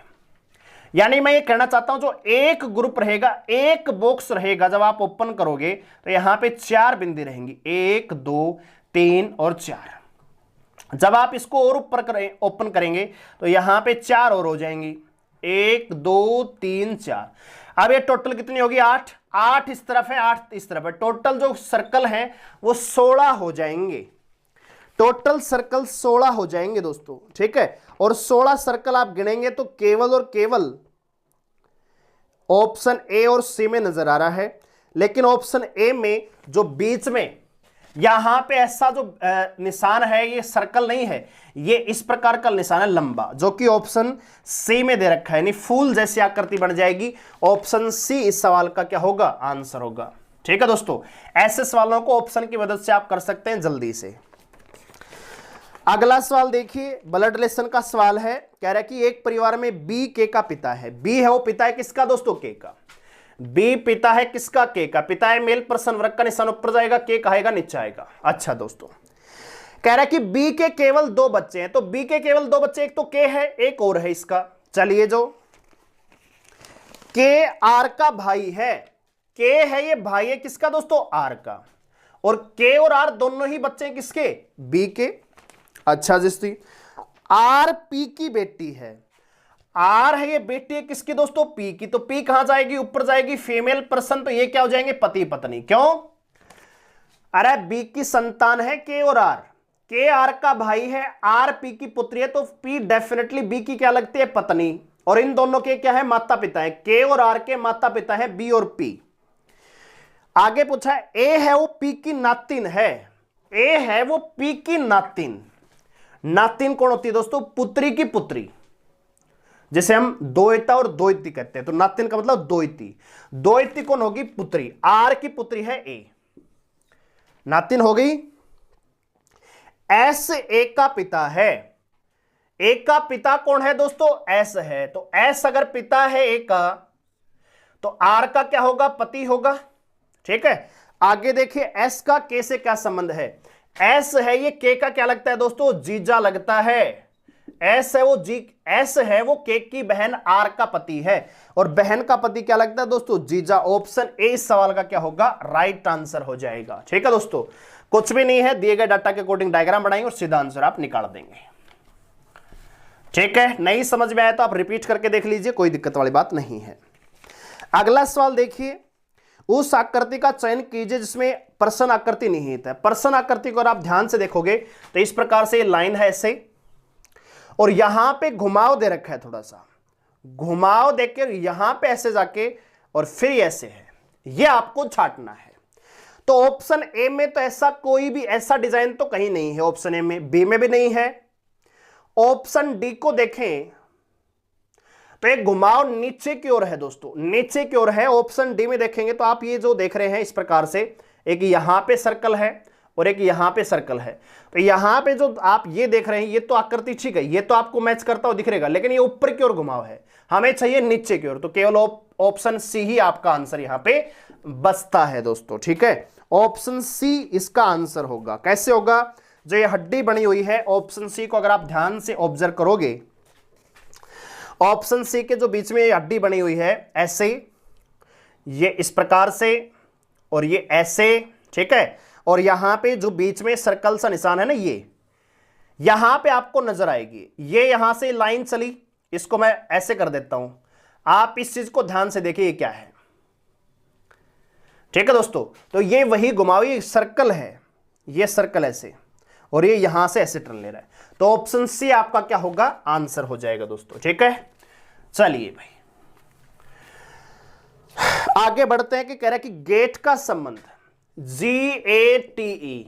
यानी मैं ये कहना चाहता हूं, जो एक ग्रुप रहेगा, एक बॉक्स रहेगा, जब आप ओपन करोगे तो यहां पे 4 बिंदी रहेंगी, 1 2 3 और 4। जब आप इसको और ऊपर ओपन करेंगे तो यहां पे 4 और हो जाएंगी, 1 2 3 4। अब ये टोटल कितनी होगी? 8। 8 इस तरफ है, 8 इस तरफ है। टोटल जो सर्कल है वो 16 हो जाएंगे। टोटल सर्कल 16 हो जाएंगे दोस्तों। ठीक है, और 16 सर्कल आप गिनेंगे तो केवल और केवल ऑप्शन ए और सी में नजर आ रहा है। लेकिन ऑप्शन ए में जो बीच में यहां पे ऐसा जो निशान है, ये सर्कल नहीं है, ये इस प्रकार का निशान है लंबा, जो कि ऑप्शन सी में दे रखा है, यानी फूल जैसी आकृति बन जाएगी। ऑप्शन सी इस सवाल का क्या होगा? आंसर होगा। ठीक है दोस्तों, ऐसे सवालों को ऑप्शन की मदद से आप कर सकते हैं जल्दी से। अगला सवाल देखिए, ब्लड रिलेशन का सवाल है। कह रहा है कि एक परिवार में बी के का पिता है। बी है वो पिता है किसका दोस्तों? के का। बी पिता है किसका? के का। पिता है मेल, प्रश्न वर्ग का निशान ऊपर जाएगा, के कहेगा नीचे आएगा। अच्छा दोस्तों, कह रहा है कि बी के केवल 2 बच्चे हैं, तो बी के केवल 2 बच्चे, एक तो के है, एक और है इसका। चलिए, जो के आर का भाई है, के है ये भाई है किसका दोस्तों, आर का, और के और आर दोनों ही बच्चे हैं किसके, बी के। अच्छा जिसकी आर पी की बेटी है, आर है ये बेटी है किसकी दोस्तों, पी की, तो पी कहां जाएगी, ऊपर जाएगी, फीमेल पर्सन, तो ये क्या हो जाएंगे, पति पत्नी। क्यों, अरे बी की संतान है के और आर, के आर का भाई है, आर पी की पुत्री है, तो पी डेफिनेटली बी की क्या लगती है, पत्नी, और इन दोनों के क्या है, माता पिता है, के और आर के माता पिता है बी और पी। आगे पूछा है ए है वो पी की नातिन है, ए है वो पी की नातिन। नातिन कौन होती है दोस्तों, पुत्री की पुत्री, जिसे हम दोयता और दोयती कहते हैं, तो नातिन का मतलब दोयती। दोयती कौन होगी, पुत्री, आर की पुत्री है ए, नातिन हो गई। एस ए का पिता है, ए का पिता कौन है दोस्तों, एस है, तो एस अगर पिता है ए का, तो आर का क्या होगा, पति होगा। ठीक है, आगे देखिए एस का के से क्या संबंध है, एस है ये के का क्या लगता है दोस्तों, जीजा लगता है। एस है वो एस है वो के की बहन आर का पति है, और बहन का पति क्या लगता है दोस्तों, जीजा। ऑप्शन ए इस सवाल का क्या होगा, राइट आंसर हो जाएगा। ठीक है दोस्तों, कुछ भी नहीं है, दिए गए डाटा के अकॉर्डिंग डायग्राम बनाएंगे और सीधा आंसर आप निकाल देंगे। ठीक है, नहीं समझ में आया तो आप रिपीट करके देख लीजिए, कोई दिक्कत वाली बात नहीं है। अगला सवाल देखिए, उस आकृति का चयन कीजिए जिसमें प्रश्न आकृति निहित है। प्रश्न आकृति को अगर आप ध्यान से देखोगे तो इस प्रकार से लाइन है ऐसे, और यहां पे घुमाव दे रखा है, थोड़ा सा घुमाव देकर यहां पे ऐसे जाके और फिर ऐसे है, ये आपको छाटना है। तो ऑप्शन ए में तो ऐसा कोई भी ऐसा डिजाइन तो कहीं नहीं है, ऑप्शन ए में, बी में भी नहीं है। ऑप्शन डी को देखें तो एक घुमाव नीचे की ओर है दोस्तों, नीचे की ओर है। ऑप्शन डी में देखेंगे तो आप ये जो देख रहे हैं इस प्रकार से, एक यहां पे सर्कल है और एक यहां पे सर्कल है, तो यहां पे जो आप ये देख रहे हैं ये तो आकृति ठीक है, ये तो आपको मैच करता हुआ दिख रहेगा, लेकिन ये ऊपर की ओर घुमाव है, हमें चाहिए नीचे की ओर, तो केवल ऑप्शन सी ही आपका आंसर यहां पे बचता है दोस्तों। ठीक है, ऑप्शन सी इसका आंसर होगा। कैसे होगा, जो ये हड्डी बनी हुई है, ऑप्शन सी को अगर आप ध्यान से ऑब्जर्व करोगे, ऑप्शन सी के जो बीच में ये हड्डी बनी हुई है ऐसे, ये इस प्रकार से और ये ऐसे, ठीक है, और यहां पे जो बीच में सर्कल सा निशान है ना, ये यहां पे आपको नजर आएगी, ये यहां से लाइन चली, इसको मैं ऐसे कर देता हूं, आप इस चीज को ध्यान से देखिए ये क्या है। ठीक है दोस्तों, तो ये वही घुमावी सर्कल है, ये सर्कल ऐसे, और ये यहां से ऐसे टर्न ले रहा है, तो ऑप्शन सी आपका क्या होगा, आंसर हो जाएगा दोस्तों। ठीक है, चलिए भाई आगे बढ़ते हैं कि कह रहा है कि गेट का संबंध GATE,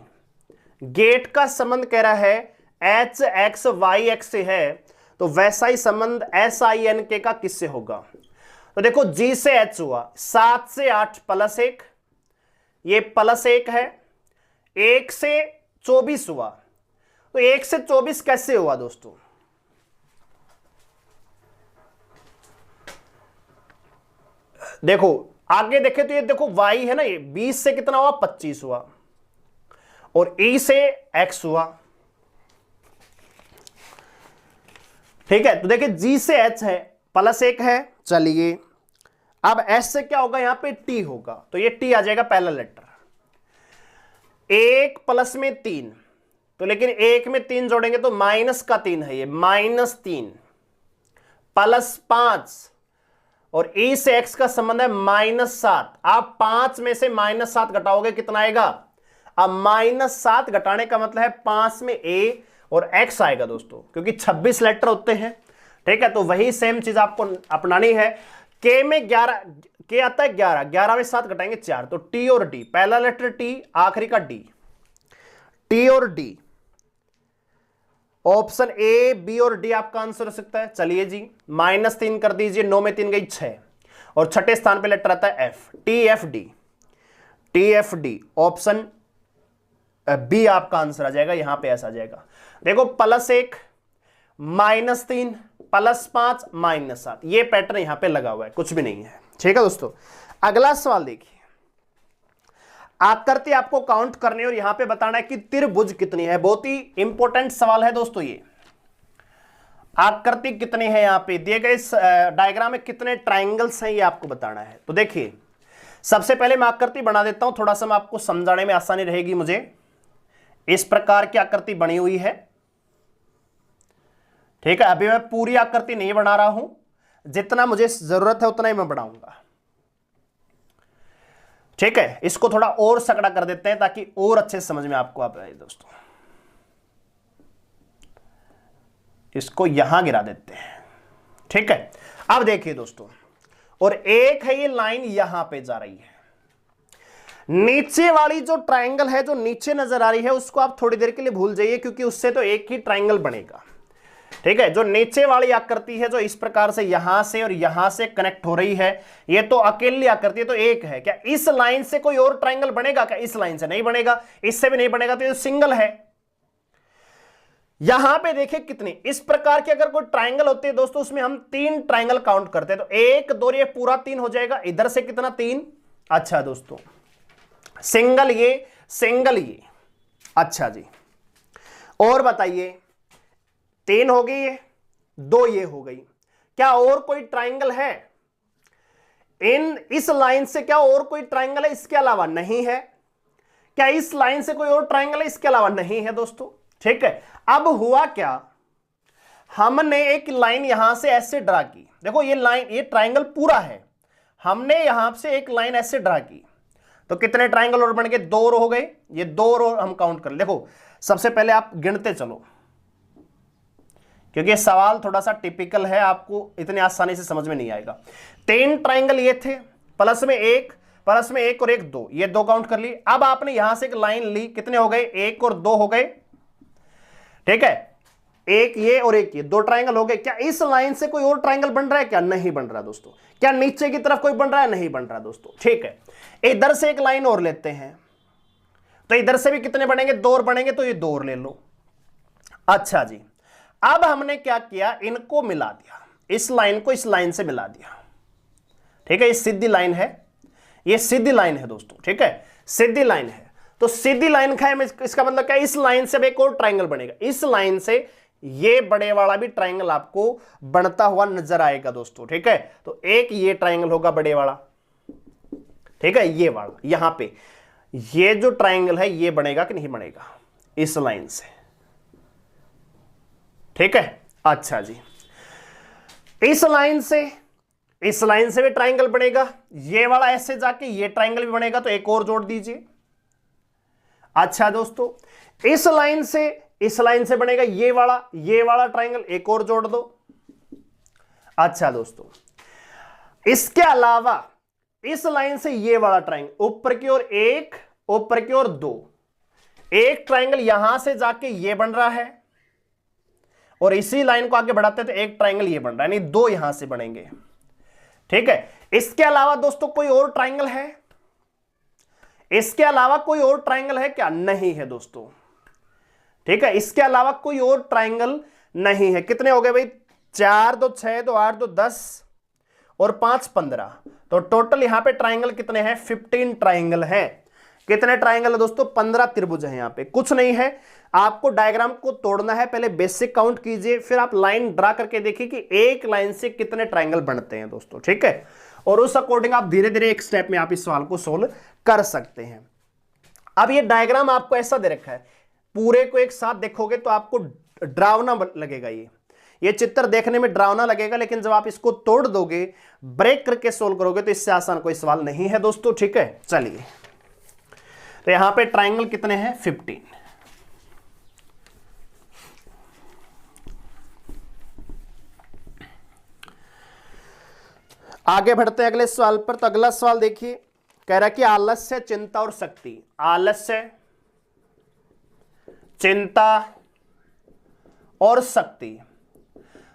गेट का संबंध कह रहा है HXYX से है, तो वैसा ही संबंध SINK का किससे होगा। तो देखो G से H हुआ, 7 से 8 प्लस 1, ये प्लस 1 है, 1 से 24 हुआ, तो 1 से 24 कैसे हुआ दोस्तों, देखो आगे देखे तो ये देखो y है ना, ये 20 से कितना हुआ, 25 हुआ, और E से X हुआ। ठीक है, तो देखिए G से H है, प्लस 1 है, चलिए अब S से क्या होगा, यहां पे T होगा, तो ये T आ जाएगा पहला लेटर, 1 प्लस में 3, तो लेकिन 1 में 3 जोड़ेंगे तो माइनस का 3 है, ये -3 प्लस 5, और E से X का संबंध है -7। आप 5 में से -7 घटाओगे कितना आएगा, अब -7 घटाने का मतलब है 5 में A और X आएगा दोस्तों, क्योंकि 26 लेटर होते हैं। ठीक है, तो वही सेम चीज आपको अपनानी है। K में 11, K आता है 11, 11 में 7 घटाएंगे 4, तो T और D, पहला लेटर T, आखिरी का D, T और D, ऑप्शन ए, बी और डी आपका आंसर हो सकता है। चलिए जी, -3 कर दीजिए, 9 में 3 गई 6, और छठे स्थान पे लेटर आता है F, TFD, TFD, option B आपका आंसर आ जाएगा, यहां पे ऐसा आ जाएगा। देखो +1 -3 +5 -7, ये पैटर्न यहां पे लगा हुआ है, कुछ भी नहीं है। ठीक है दोस्तों, अगला सवाल देखिए, आकृति आपको काउंट करनी है और यहां पे बताना है कि त्रिभुज कितनी है। बहुत ही इंपॉर्टेंट सवाल है दोस्तों ये। आकृति कितनी है, यहां पे दिए गए डायग्राम में कितने ट्राइंगल्स हैं ये आपको बताना है। तो देखिए सबसे पहले मैं आकृति बना देता हूं, थोड़ा सा मैं आपको समझाने में आसानी रहेगी मुझे। इस प्रकार की आकृति बनी हुई है, ठीक है। अभी मैं पूरी आकृति नहीं बना रहा हूं, जितना मुझे जरूरत है उतना ही मैं बनाऊंगा, ठीक है। इसको थोड़ा और सकड़ा कर देते हैं ताकि और अच्छे समझ में आपको आ पाए दोस्तों। इसको यहां गिरा देते हैं, ठीक है। अब देखिए दोस्तों, और एक है ये लाइन यहां पे जा रही है। नीचे वाली जो ट्रायंगल है जो नीचे नजर आ रही है उसको आप थोड़ी देर के लिए भूल जाइए, क्योंकि उससे तो एक ही ट्रायंगल बनेगा, ठीक है। जो नीचे वाली आकृति है जो इस प्रकार से यहां से और यहां से कनेक्ट हो रही है, ये तो अकेली आकृति है, तो एक है। क्या इस लाइन से कोई और ट्रायंगल बनेगा? क्या इस लाइन से नहीं बनेगा, इससे भी नहीं बनेगा, तो ये सिंगल है। यहां पे देखिए कितनी, इस प्रकार के अगर कोई ट्रायंगल होते हैं दोस्तों, उसमें हम 3 ट्रायंगल काउंट करते हैं, तो 1 2 ये पूरा 3 हो जाएगा। इधर से कितना 3, अच्छा दोस्तों, सिंगल ये, अच्छा जी। और बताइए 3 हो गई है, 2 ये हो गई। क्या और कोई ट्रायंगल है इस लाइन से? क्या और कोई ट्रायंगल है इसके अलावा? नहीं है। क्या इस लाइन से कोई और ट्रायंगल है इसके अलावा? नहीं है दोस्तों, ठीक है। अब हुआ क्या, हमने एक लाइन यहां से ऐसे ड्रा की, देखो ये लाइन, ये ट्रायंगल पूरा है, हमने यहां से एक लाइन ऐसे ड्रा की, तो कितने ट्रायंगल और बन गए? 2 रो हो गए। ये 2 रो हम काउंट कर, देखो सबसे पहले आप गिनते चलो, क्योंकि ये सवाल थोड़ा सा टिपिकल है, आपको इतनी आसानी से समझ में नहीं आएगा। 3 ट्रायंगल ये थे, प्लस में एक और एक 2, ये 2 काउंट कर ली। अब आपने यहां से एक लाइन ली, कितने हो गए? 1 और 2 हो गए, ठीक है। एक ये और एक ये, 2 ट्रायंगल हो गए। क्या इस लाइन से कोई और ट्रायंगल बन रहा है? क्या नहीं बन रहा दोस्तों। क्या नीचे की तरफ कोई बन रहा है? नहीं बन रहा दोस्तों, ठीक है। इधर से एक लाइन और लेते हैं, तो इधर से भी कितने बनेंगे? 2 और बनेंगे, तो ये 2 और ले लो, अच्छा जी। अब हमने क्या किया, इनको मिला दिया, इस लाइन को इस लाइन से मिला दिया, ठीक है। ये सीधी लाइन है, ये सीधी लाइन है दोस्तों, ठीक है, सीधी लाइन है। तो सीधी लाइन का है, इसका मतलब क्या, इस लाइन से एक और ट्रायंगल बनेगा, इस लाइन से ये बड़े वाला भी ट्रायंगल आपको बनता हुआ नजर आएगा दोस्तों, ठीक है। तो एक ये ट्रायंगल होगा बड़े वाला, ठीक है, ये वाला, यहां पे ये जो ट्रायंगल है ये बनेगा कि नहीं बनेगा इस लाइन से, ठीक है, अच्छा जी। इस लाइन से भी ट्रायंगल बनेगा, ये वाला ऐसे जाके ये ट्रायंगल भी बनेगा, तो एक और जोड़ दीजिए, अच्छा दोस्तों। इस लाइन से बनेगा ये वाला ट्रायंगल, एक और जोड़ दो, अच्छा दोस्तों। इसके अलावा इस लाइन से ये वाला ट्रायंगल, ऊपर की ओर 1, ऊपर की ओर 2, एक ट्रायंगल यहां से जाके ये बन रहा है, और इसी लाइन को आगे बढ़ाते तो एक ट्रायंगल ये बन रहा है, यानी 2 यहां से बनेंगे, ठीक है। इसके अलावा दोस्तों कोई और ट्रायंगल है? इसके अलावा कोई और ट्रायंगल है क्या? नहीं है दोस्तों, ठीक है। इसके अलावा कोई और ट्रायंगल नहीं है। कितने हो गए भाई? 4 2 6 2 8 2 10 और 5 15, तो टोटल यहां पे ट्रायंगल कितने हैं? 15 ट्रायंगल हैं। कितने ट्रायंगल है दोस्तों? 15 त्रिभुज है। यहां पे कुछ नहीं है, आपको डायग्राम को तोड़ना है, पहले बेसिक काउंट कीजिए, फिर आप लाइन ड्रा करके देखिए कि एक लाइन से कितने ट्रायंगल बनते हैं दोस्तों, ठीक है। और उस अकॉर्डिंग आप धीरे धीरे एक स्टेप में आप इस सवाल को सोल्व कर सकते हैं। अब ये डायग्राम आपको ऐसा दे रखा है, पूरे को एक साथ देखोगे तो आपको डरावना लगेगा, ये चित्र देखने में डरावना लगेगा, लेकिन जब आप इसको तोड़ दोगे, ब्रेक करके सोल्व करोगे, तो इससे आसान कोई सवाल नहीं है दोस्तों, ठीक है। चलिए, तो यहां पे ट्रायंगल कितने हैं? 15। आगे बढ़ते हैं अगले सवाल पर। तो अगला सवाल देखिए, कह रहा है कि आलस्य, चिंता और शक्ति, आलस्य, चिंता और शक्ति।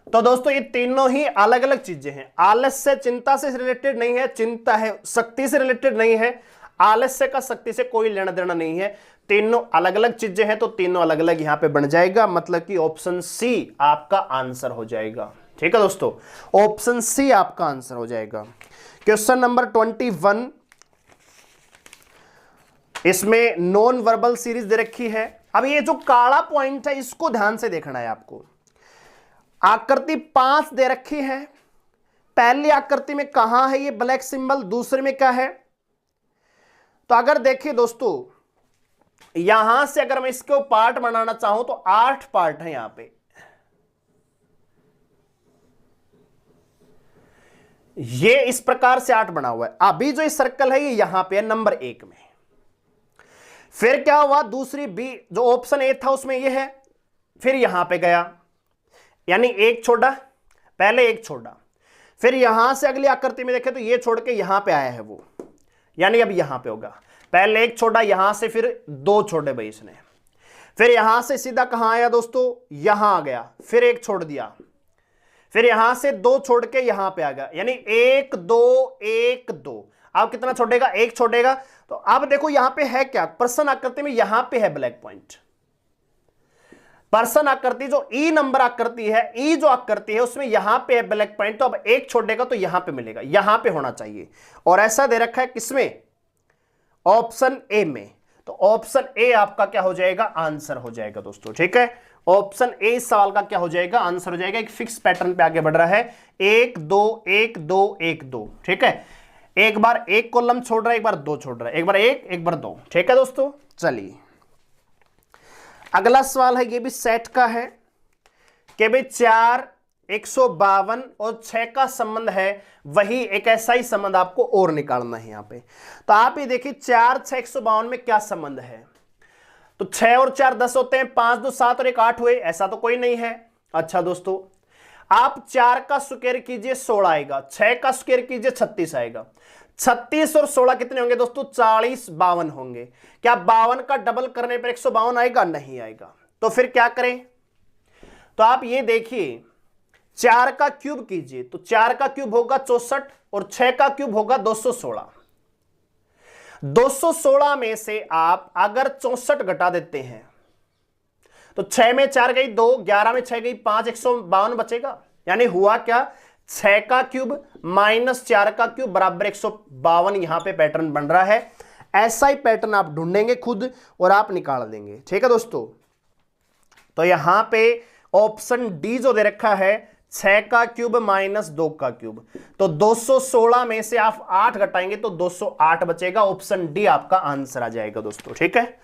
तो दोस्तों ये तीनों ही अलग अलग चीजें हैं। आलस्य चिंता से रिलेटेड नहीं है, चिंता है शक्ति से रिलेटेड नहीं है, आलस्य का शक्ति से कोई लेना देना नहीं है, तीनों अलग अलग चीजें हैं, तो तीनों अलग अलग यहां पे बन जाएगा, मतलब कि ऑप्शन सी आपका आंसर हो जाएगा, ठीक है दोस्तों, ऑप्शन सी आपका आंसर हो जाएगा। क्वेश्चन नंबर 21, इसमें नॉन वर्बल सीरीज दे रखी है। अब ये जो काला पॉइंट है इसको ध्यान से देखना है आपको। आकृति 5 दे रखी है। पहली आकृति में कहां है ये ब्लैक सिंबल, दूसरे में क्या है? तो अगर देखिए दोस्तों, यहां से अगर मैं इसको पार्ट बनाना चाहूं तो 8 पार्ट है यहां पे। ये इस प्रकार से 8 बना हुआ है। अभी जो ये सर्कल है ये यहां पे है नंबर 1 में। फिर क्या हुआ, दूसरी बी जो ऑप्शन ए था उसमें ये है, फिर यहां पे गया, यानी एक छोड़ा, पहले एक छोड़ा, फिर यहां से अगली आकृति में देखें तो ये छोड़ के यहां पे आया है वो, यानी अब यहां पे होगा। पहले एक छोड़ा यहां से, फिर 2 छोड़े भाई इसने, फिर यहां से सीधा कहां आया दोस्तों, यहां आ गया, फिर एक छोड़ दिया, फिर यहां से 2 छोड़ के यहां पे आ गया, यानी 1 2 1 2। अब कितना छोड़ेगा, 1 छोड़ेगा। तो अब देखो यहां पे है क्या, प्रश्न आकृति में यहां पे है ब्लैक पॉइंट। प्रश्न आकृति जो ई नंबर आकृति है, ई जो आकृति है उसमें यहां पे है ब्लैक पॉइंट। तो अब 1 छोड़ेगा तो यहां पे मिलेगा, यहां पे होना चाहिए। और ऐसा दे रखा है किसमें, ऑप्शन ए में। तो ऑप्शन ए आपका क्या हो जाएगा, आंसर हो जाएगा दोस्तों। ठीक है, ऑप्शन ए इस सवाल का क्या हो जाएगा, आंसर हो जाएगा। एक फिक्स पैटर्न पे आगे बढ़ रहा है, 1 2 1 2 1 2। ठीक है, एक बार 1 कॉलम छोड़ रहा है, एक बार 2 छोड़ रहा है, एक बार 1 एक बार 2। ठीक है दोस्तों, चलिए अगला सवाल है, ये भी सेट का है कि भाई 4 152 और 6 का संबंध है, वही एक ऐसा ही संबंध आपको और निकालना है यहां पे। तो आप ये देखिए 4 6 152 में क्या संबंध है। तो 6 और 4 10 होते हैं, 5 2 7 और 1 8 हुए, ऐसा तो कोई नहीं है। अच्छा दोस्तों, आप 4 का स्क्वायर कीजिए 16 आएगा, 6 का स्क्वायर कीजिए 36 आएगा। 36 और 16 कितने होंगे दोस्तों, 40 52 होंगे। क्या 52 का डबल करने पर 152 आएगा, नहीं आएगा। तो फिर क्या करें, तो आप ये देखिए 4 का क्यूब कीजिए, तो 4 का क्यूब होगा 64 और 6 का क्यूब होगा 216। 216 में से आप अगर 64 घटा देते हैं तो 6 में 4 गई 2, 11 में 6 गई 5, 152 बचेगा। यानी हुआ क्या, 6 का क्यूब माइनस 4 का क्यूब बराबर 152। यहां पे पैटर्न बन रहा है। ऐसा ही पैटर्न आप ढूंढेंगे खुद और आप निकाल देंगे। ठीक है दोस्तों, तो यहां पे ऑप्शन डी जो दे रखा है, 6 का क्यूब माइनस 2 का क्यूब, तो 216 में से आप 8 घटाएंगे तो 208 बचेगा। ऑप्शन डी आपका आंसर आ जाएगा दोस्तों। ठीक है,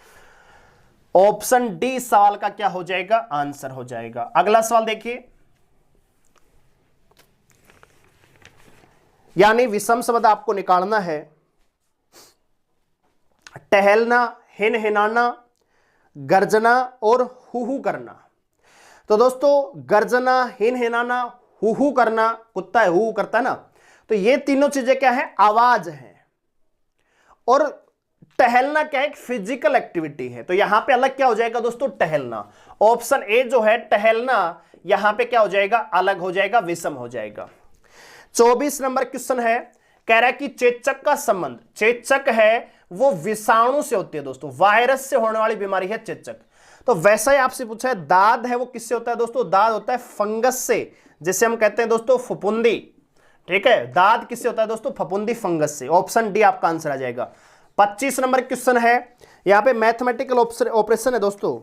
ऑप्शन डी सवाल का क्या हो जाएगा, आंसर हो जाएगा। अगला सवाल देखिए, यानी विषम शब्द आपको निकालना है। टहलना, हिन हिनाना, गर्जना और हुहू करना। तो दोस्तों गर्जना, हिन हिनाना, हुहू करना, कुत्ता है हु करता है ना, तो ये तीनों चीजें क्या है, आवाज है। और टहलना क्या है, एक फिजिकल एक्टिविटी है। तो यहां पे अलग क्या हो जाएगा दोस्तों, टहलना। ऑप्शन ए जो है टहलना, यहां पे क्या हो जाएगा, अलग हो जाएगा, विषम हो जाएगा। 24 नंबर क्वेश्चन है, कह रहा है कि चेचक का संबंध, चेचक है वो विषाणु से होती है दोस्तों, वायरस से होने वाली बीमारी है चेचक। तो वैसा ही आपसे पूछा है, दाद है वो किससे होता है दोस्तों, दाद होता है फंगस से, जिसे हम कहते हैं दोस्तों फफूंदी। ठीक है, दाद किससे होता है दोस्तों, फफूंदी फंगस से। ऑप्शन डी आपका आंसर आ जाएगा। 25 नंबर क्वेश्चन है, यहां पे मैथमेटिकल ऑपरेशन है दोस्तों।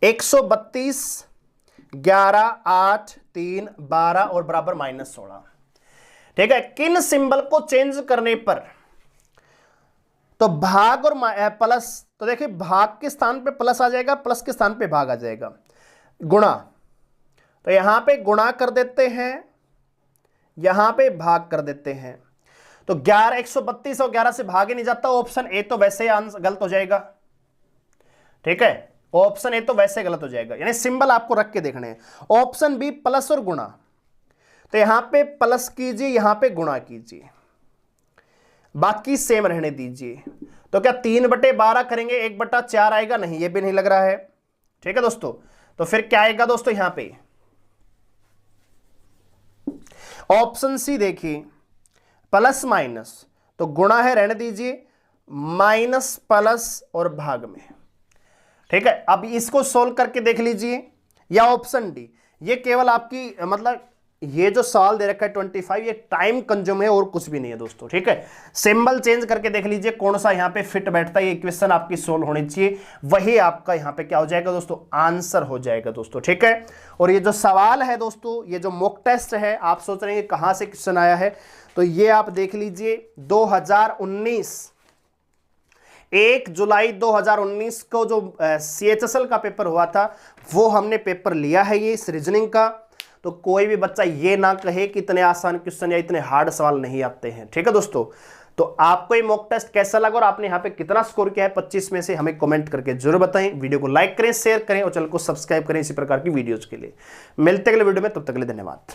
132 11 8 3 12 और बराबर -16। ठीक है, किन सिंबल को चेंज करने पर, तो भाग और प्लस, तो देखिए भाग के स्थान पे प्लस आ जाएगा, प्लस के स्थान पे भाग आ जाएगा। गुणा, तो यहां पे गुणा कर देते हैं, यहां पे भाग कर देते हैं। तो 11 132 और 11 से भागे नहीं जाता। ऑप्शन ए तो वैसे ही आंसर गलत हो जाएगा। ठीक है, ऑप्शन ए तो वैसे गलत हो जाएगा, यानी सिंबल आपको रख के देखने हैं। ऑप्शन बी प्लस और गुणा, तो यहां पे प्लस कीजिए, यहां पे गुणा कीजिए, बाकी सेम रहने दीजिए। तो क्या 3/12 करेंगे, 1/4 आएगा, नहीं ये भी नहीं लग रहा है। ठीक है दोस्तों, तो फिर क्या आएगा दोस्तों, यहां पे ऑप्शन सी देखिए, प्लस माइनस, तो गुणा है रहने दीजिए, माइनस प्लस और भाग में। ठीक है, अब इसको सोल्व करके देख लीजिए, या ऑप्शन डी, ये केवल आपकी मतलब ये जो सवाल दे रखा है 25, ये टाइम कंज्यूम है और कुछ भी नहीं है दोस्तों, ठीक है। सिंबल चेंज करके देख लीजिए कौन सा यहां पे फिट बैठता है, ये इक्वेशन आपकी सोल्व होनी चाहिए, वही आपका यहां पे क्या हो जाएगा दोस्तों, आंसर हो जाएगा दोस्तों, ठीक है। और ये जो सवाल है दोस्तों, ये जो मॉक टेस्ट है, आप सोच रहे हैं कहां से क्वेश्चन आया है, तो ये आप देख लीजिए 2019 1 जुलाई 2019 को जो CHSL का पेपर हुआ था वो हमने पेपर लिया है ये इस रीजनिंग का। तो कोई भी बच्चा ये ना कहे कि इतने आसान क्वेश्चन या इतने हार्ड सवाल नहीं आते हैं, ठीक है दोस्तों। तो आपको ये मॉक टेस्ट कैसा लगा और आपने यहाँ पे कितना स्कोर किया है 25 में से, हमें कमेंट करके जरूर बताएं। वीडियो को लाइक करें, शेयर करें और चैनल को सब्सक्राइब करें इसी प्रकार की वीडियोज के लिए। मिलते अगले वीडियो में, तब तक के लिए धन्यवाद।